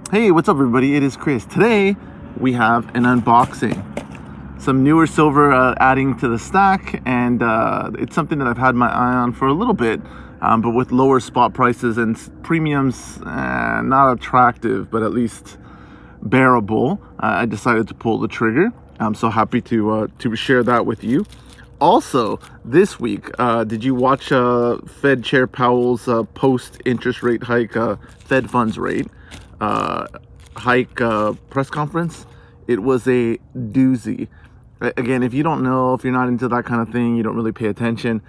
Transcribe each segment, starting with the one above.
Hey, what's up everybody? It is Chris. Today we have an unboxing. Some newer silver adding to the stack, and it's something that I've had my eye on for a little bit, but with lower spot prices and premiums, not attractive, but at least bearable. I decided to pull the trigger. I'm so happy to share that with you. Also, this week, did you watch Fed Chair Powell's post-interest rate hike, Fed funds rate hike press conference? It was a doozy. Again, if you don't know, if you're not into that kind of thing, you don't really pay attention,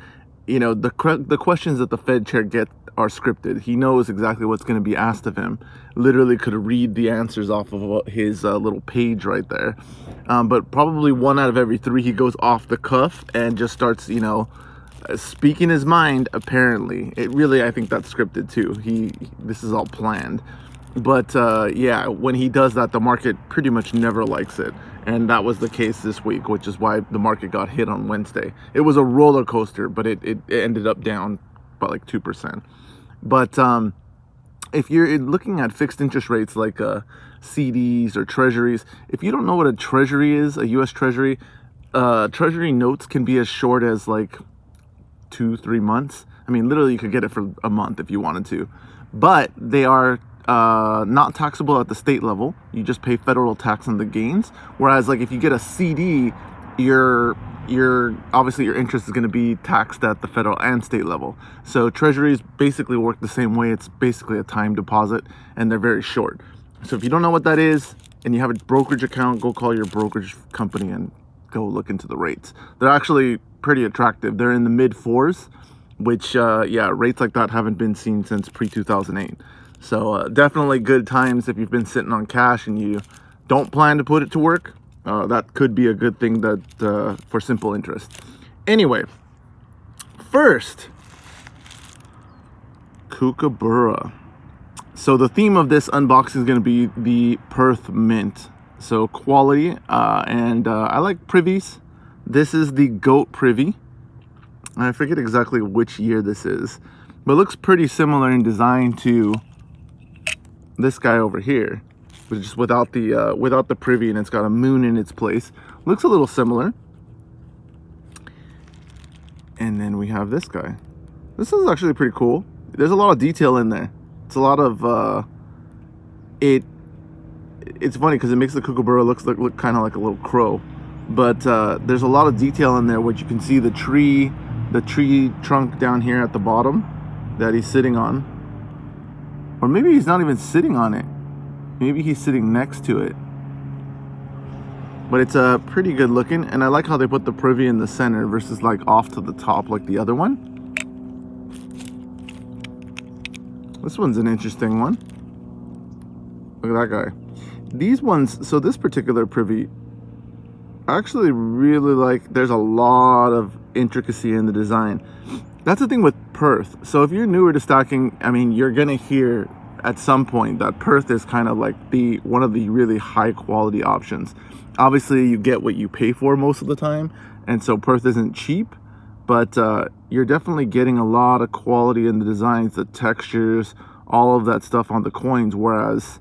you know, the questions that the Fed chair get are scripted. He knows exactly what's going to be asked of him. Literally could read the answers off of his little page right there. But probably 1 out of every 3, he goes off the cuff and just starts, you know, speaking his mind. Apparently, I think that's scripted too. This is all planned. But yeah, when he does that, the market pretty much never likes it. And that was the case this week, which is why the market got hit on Wednesday. It was a roller coaster, but it ended up down by like 2%. But if you're looking at fixed interest rates like CDs or treasuries, if you don't know what a treasury is, a U.S. treasury, treasury notes can be as short as like 2-3 months. I mean, literally you could get it for a month if you wanted to. But they are not taxable at the state level. You just pay federal tax on the gains. Whereas like if you get a CD, you're obviously your interest is going to be taxed at the federal and state level. So treasuries basically work the same way. It's basically a time deposit, and they're very short. So if you don't know what that is and you have a brokerage account, go call your brokerage company and go look into the rates. They're actually pretty attractive. They're in the mid 4s, which yeah, rates like that haven't been seen since pre-2008. So definitely good times if you've been sitting on cash and you don't plan to put it to work. That could be a good thing that for simple interest. Anyway, first, Kookaburra. So the theme of this unboxing is going to be the Perth Mint. So quality, and I like privies. This is the GOAT privy. I forget exactly which year this is, but it looks pretty similar in design to this guy over here, but just without the privy, and it's got a moon in its place. Looks a little similar. And then we have this guy. This is actually pretty cool. There's a lot of detail in there. It's a lot of it's funny because it makes the Kookaburra look kind of like a little crow, but there's a lot of detail in there, which you can see the tree trunk down here at the bottom that he's sitting on, or maybe he's not even sitting on it. Maybe he's sitting next to it. But it's pretty good looking, and I like how they put the privy in the center versus like off to the top like the other one. This one's an interesting one. Look at that guy. These ones, so this particular privy, I actually really like. There's a lot of intricacy in the design. That's the thing with Perth. So if you're newer to stacking, I mean, you're gonna hear at some point that Perth is kind of like one of the really high quality options. Obviously you get what you pay for most of the time, and so Perth isn't cheap, but you're definitely getting a lot of quality in the designs, the textures, all of that stuff on the coins. Whereas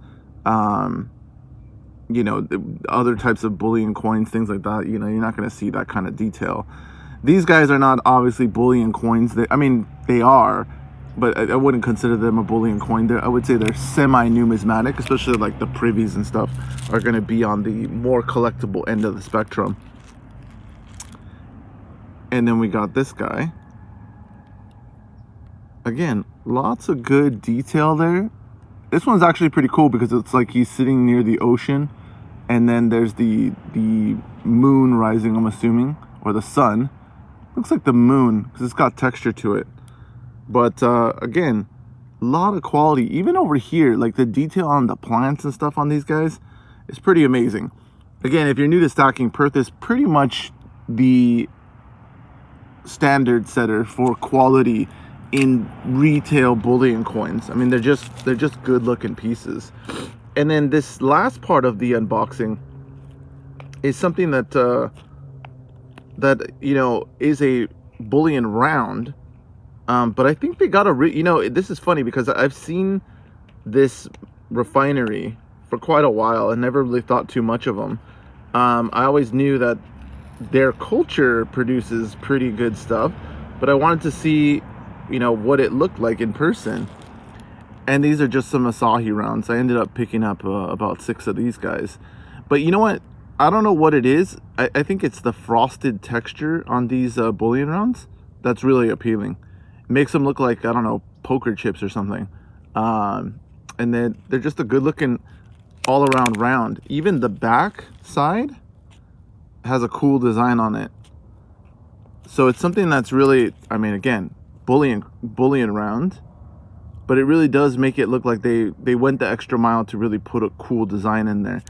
you know, other types of bullion coins, things like that, you know, you're not going to see that kind of detail. These guys are not obviously bullion coins. I mean, they are, but I wouldn't consider them a bullion coin. I would say they're semi-numismatic, especially like the privies and stuff are going to be on the more collectible end of the spectrum. And then we got this guy. Again, lots of good detail there. This one's actually pretty cool because it's like he's sitting near the ocean, and then there's the moon rising, I'm assuming, or the sun. Looks like the moon because it's got texture to it. But again, a lot of quality. Even over here, like the detail on the plants and stuff on these guys is pretty amazing. Again, if you're new to stacking, Perth is pretty much the standard setter for quality in retail bullion coins. I mean, they're just good looking pieces. And then this last part of the unboxing is something that you know, is a bullion round, but I think they got a you know, this is funny because I've seen this refinery for quite a while and never really thought too much of them. I always knew that their culture produces pretty good stuff, but I wanted to see, you know, what it looked like in person. And these are just some Asahi rounds. I ended up picking up about 6 of these guys. But you know what? I don't know what it is. I think it's the frosted texture on these bullion rounds that's really appealing. It makes them look like, I don't know, poker chips or something. And then they're just a good looking all around round. Even the back side has a cool design on it. So it's something that's really, I mean, again, bullion round, but it really does make it look like they went the extra mile to really put a cool design in there.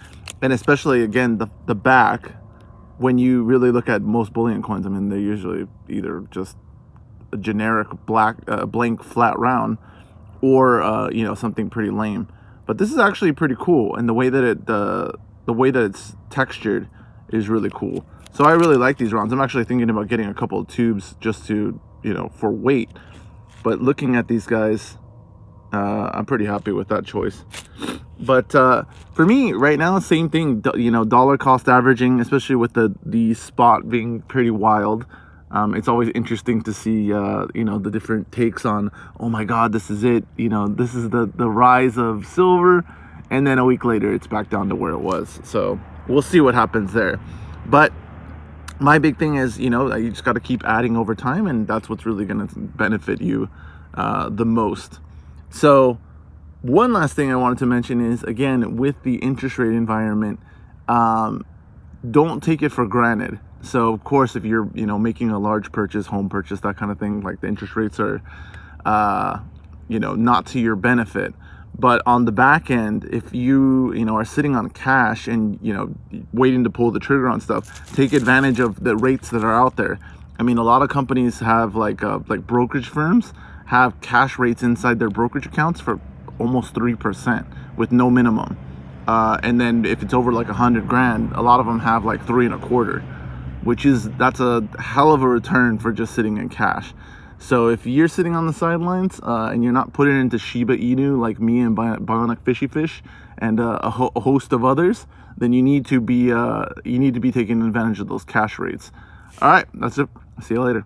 And especially, again, the back, when you really look at most bullion coins, I mean, they're usually either just a generic blank flat round, or you know, something pretty lame. But this is actually pretty cool, and the way that it's textured is really cool. So I really like these rounds. I'm actually thinking about getting a couple of tubes just to, you know, for weight. But looking at these guys, I'm pretty happy with that choice. But for me right now, same thing, you know, dollar cost averaging, especially with the spot being pretty wild. It's always interesting to see, you know, the different takes on, oh my God, this is it. You know, this is the rise of silver. And then a week later, it's back down to where it was. So we'll see what happens there. But my big thing is, you know, you just got to keep adding over time. And that's what's really going to benefit you the most. So one last thing I wanted to mention is, again, with the interest rate environment, don't take it for granted. So of course, if you're, you know, making a large purchase, home purchase, that kind of thing, like the interest rates are, you know, not to your benefit. But on the back end, if you know, are sitting on cash and, you know, waiting to pull the trigger on stuff, take advantage of the rates that are out there. I mean, a lot of companies have like brokerage firms have cash rates inside their brokerage accounts for almost 3% with no minimum. And then if it's over like 100 grand, a lot of them have like 3.25%, that's a hell of a return for just sitting in cash. So if you're sitting on the sidelines and you're not putting it into Shiba Inu like me and Bionic Fishy Fish and a host of others, then you need to be taking advantage of those cash rates. All right, that's it. See you later.